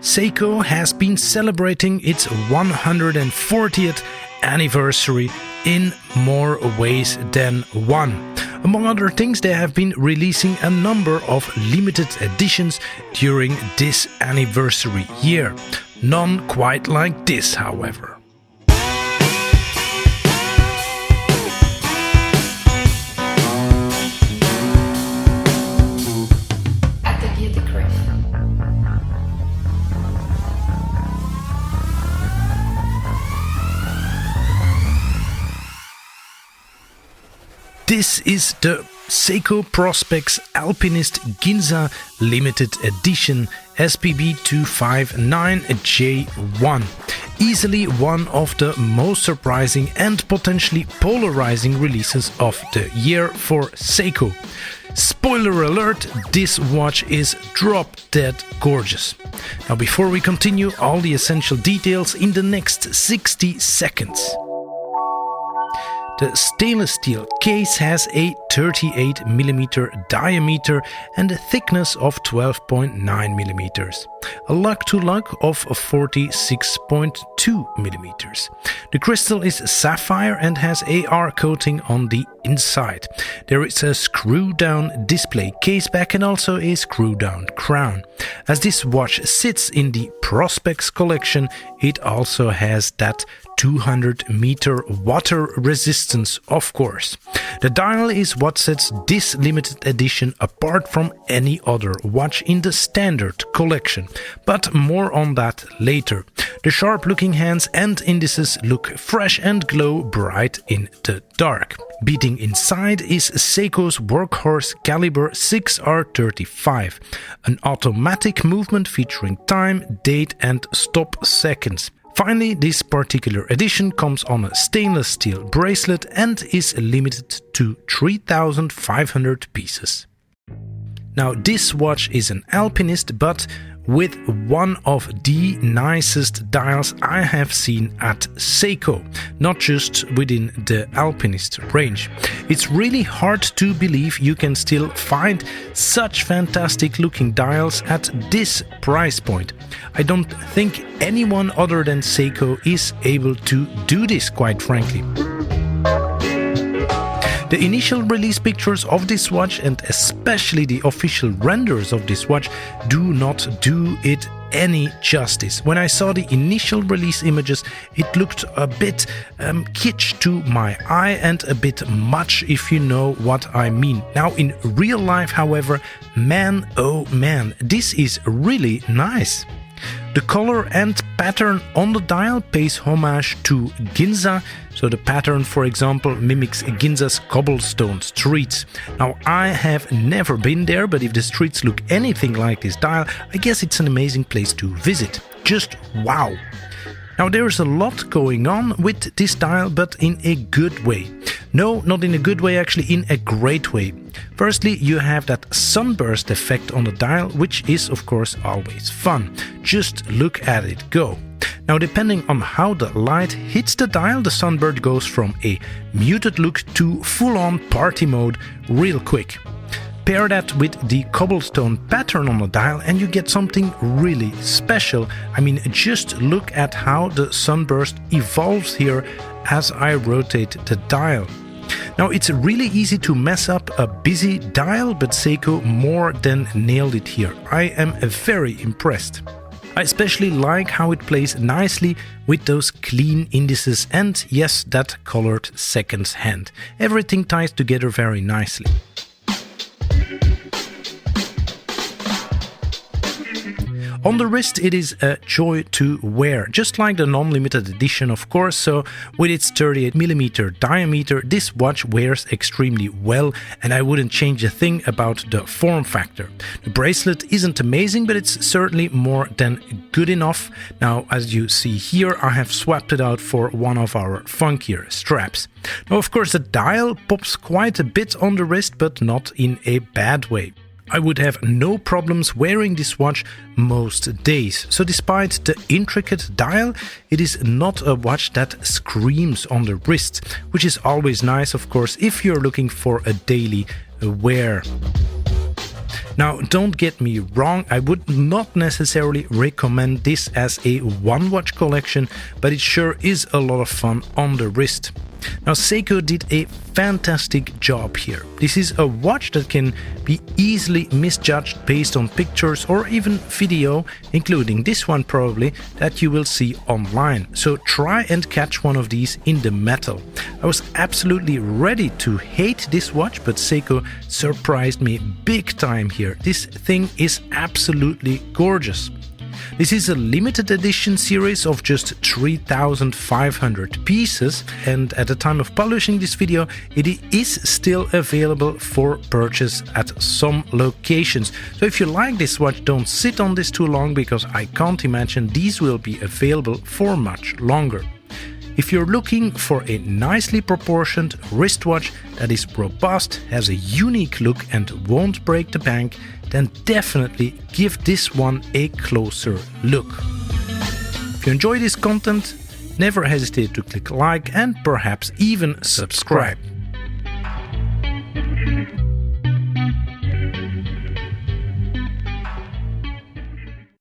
Seiko has been celebrating its 140th anniversary in more ways than one. Among other things, they have been releasing a number of limited editions during this anniversary year. None quite like this, however. Atelier DE GRIFF. This is the Seiko Prospex Alpinist Ginza Limited Edition SPB259J1. Easily one of the most surprising and potentially polarizing releases of the year for Seiko. Spoiler alert, this watch is drop dead gorgeous. Now before we continue, all the essential details in the next 60 seconds. The stainless steel case has a 38mm diameter and a thickness of 12.9mm, a lug-to-lug of 46.2mm. The crystal is sapphire and has AR coating on the inside. There is a screw-down display case back and also a screw-down crown. As this watch sits in the Prospex collection, it also has that 200-meter water resistance, of course. The dial is what sets this limited edition apart from any other watch in the standard collection, but more on that later. The sharp-looking hands and indices look fresh and glow bright in the dark. Beating inside is Seiko's workhorse caliber 6R35, an automatic movement featuring time, date and stop seconds. Finally, this particular edition comes on a stainless steel bracelet and is limited to 3,500 pieces. Now, this watch is an Alpinist, but with one of the nicest dials I have seen at Seiko, not just within the Alpinist range. It's really hard to believe you can still find such fantastic looking dials at this price point. I don't think anyone other than Seiko is able to do this, quite frankly. The initial release pictures of this watch and especially the official renders of this watch do not do it any justice. When I saw the initial release images, it looked a bit kitsch to my eye and a bit much, if you know what I mean. Now in real life, however, man oh man, this is really nice. The color and pattern on the dial pays homage to Ginza, so the pattern, for example, mimics Ginza's cobblestone streets. Now, I have never been there, but if the streets look anything like this dial, I guess it's an amazing place to visit. Just wow! Now, there's a lot going on with this dial, but in a good way. No, not in a good way, actually, in a great way. Firstly, you have that sunburst effect on the dial, which is, of course, always fun. Just look at it go. Now, depending on how the light hits the dial, the sunburst goes from a muted look to full-on party mode real quick. Pair that with the cobblestone pattern on the dial and you get something really special. I mean, just look at how the sunburst evolves here as I rotate the dial. Now, it's really easy to mess up a busy dial, but Seiko more than nailed it here. I am very impressed. I especially like how it plays nicely with those clean indices and, yes, that colored seconds hand. Everything ties together very nicely. On the wrist, it is a joy to wear, just like the non-limited edition, of course. So with its 38mm diameter, this watch wears extremely well, and I wouldn't change a thing about the form factor. The bracelet isn't amazing, but it's certainly more than good enough. Now, as you see here, I have swapped it out for one of our funkier straps. Now, of course, the dial pops quite a bit on the wrist, but not in a bad way. I would have no problems wearing this watch most days. So despite the intricate dial, it is not a watch that screams on the wrist, which is always nice, of course, if you're looking for a daily wear. Now, don't get me wrong, I would not necessarily recommend this as a one-watch collection, but it sure is a lot of fun on the wrist. Now, Seiko did a fantastic job here. This is a watch that can be easily misjudged based on pictures or even video, including this one probably, that you will see online. So try and catch one of these in the metal. I was absolutely ready to hate this watch, but Seiko surprised me big time here. This thing is absolutely gorgeous. This is a limited edition series of just 3,500 pieces, and at the time of publishing this video it is still available for purchase at some locations. So if you like this watch, don't sit on this too long, because I can't imagine these will be available for much longer. If you're looking for a nicely proportioned wristwatch that is robust, has a unique look and won't break the bank, then definitely give this one a closer look. If you enjoy this content, never hesitate to click like and perhaps even subscribe.